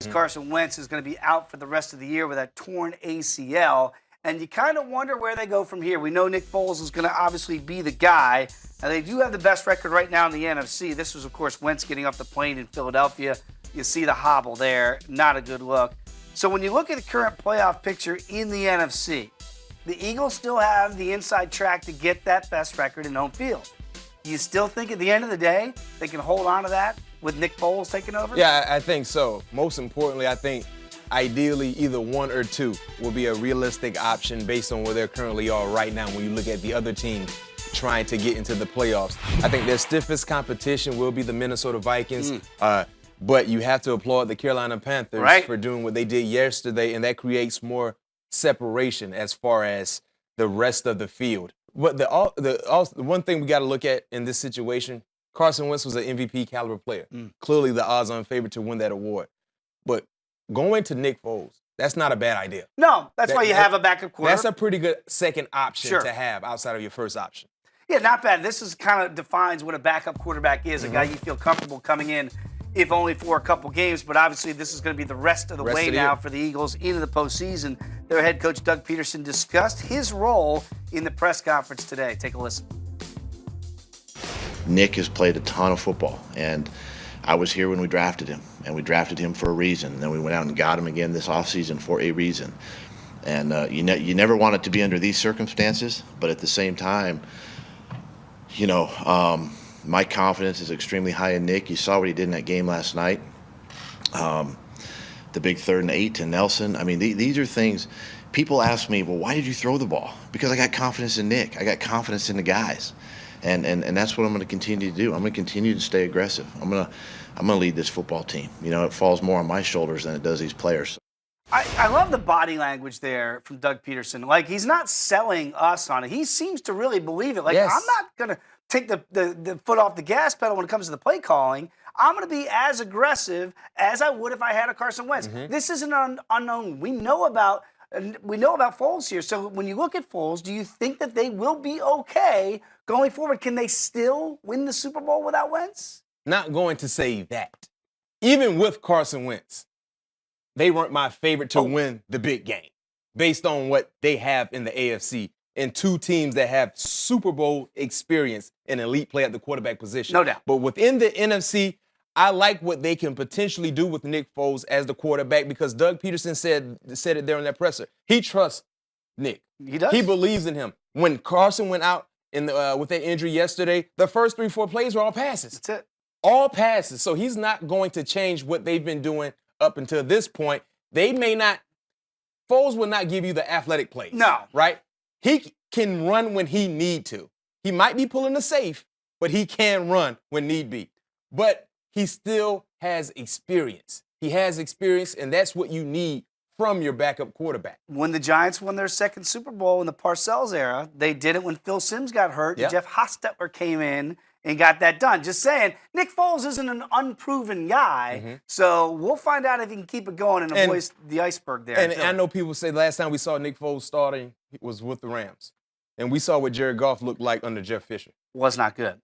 as Carson Wentz is going to be out for the rest of the year with that torn ACL. And you kind of wonder where they go from here. We know Nick Foles is going to obviously be the guy. Now, they do have the best record right now in the NFC. This was, of course, Wentz getting off the plane in Philadelphia. You see the hobble there. Not a good look. So when you look at the current playoff picture in the NFC, the Eagles still have the inside track to get that best record in home field. Do you still think at the end of the day they can hold on to that with Nick Foles taking over? Yeah, I think so. Most importantly, I think ideally either one or two will be a realistic option based on where they're currently are right now when you look at the other teams trying to get into the playoffs. I think their stiffest competition will be the Minnesota Vikings. But you have to applaud the Carolina Panthers for doing what they did yesterday, and that creates more separation as far as the rest of the field. But the one thing we got to look at in this situation, Carson Wentz was an MVP caliber player. Clearly the odds-on favorite to win that award. But going to Nick Foles, that's not a bad idea. No, that's why you have a backup quarterback. That's a pretty good second option to have outside of your first option. Yeah, not bad. This is kind of defines what a backup quarterback is, a guy you feel comfortable coming in, if only for a couple games. But obviously this is going to be the rest of the way now for the Eagles into the postseason. Their head coach, Doug Peterson, discussed his role in the press conference today. Take a listen. Nick has played a ton of football, and I was here when we drafted him, and we drafted him for a reason. And then we went out and got him again this offseason for a reason. And you never want it to be under these circumstances, but at the same time, my confidence is extremely high in Nick. You saw what he did in that game last night. The big 3rd and 8 to Nelson. I mean, these are things. People ask me, well, why did you throw the ball? Because I got confidence in Nick. I got confidence in the guys. And that's what I'm going to continue to do. I'm going to continue to stay aggressive. I'm going to lead this football team. It falls more on my shoulders than it does these players. I love the body language there from Doug Peterson. Like, he's not selling us on it. He seems to really believe it. Like, I'm not going to take the foot off the gas pedal when it comes to the play calling. I'm going to be as aggressive as I would if I had a Carson Wentz. This is an unknown. We know about Foles here. So when you look at Foles, do you think that they will be okay going forward? Can they still win the Super Bowl without Wentz? Not going to say that. Even with Carson Wentz, they weren't my favorite to win the big game based on what they have in the AFC and two teams that have Super Bowl experience and elite play at the quarterback position. No doubt. But within the NFC, I like what they can potentially do with Nick Foles as the quarterback because Doug Peterson said it there in that presser. He trusts Nick. He does? He believes in him. When Carson went out with that injury yesterday, the first 3-4 plays were all passes. That's it. All passes. So he's not going to change what they've been doing up until this point. Foles will not give you the athletic plays. No. Right? He can run when he need to. He might be pulling the safe, but he can run when need be. But he still has experience. He has experience, and that's what you need from your backup quarterback. When the Giants won their second Super Bowl in the Parcells era, they did it when Phil Simms got hurt. And Jeff Hostetler came in and got that done. Just saying, Nick Foles isn't an unproven guy, so we'll find out if he can keep it going and avoid the iceberg there. And I know people say last time we saw Nick Foles starting was with the Rams. And we saw what Jared Goff looked like under Jeff Fisher. Was not good.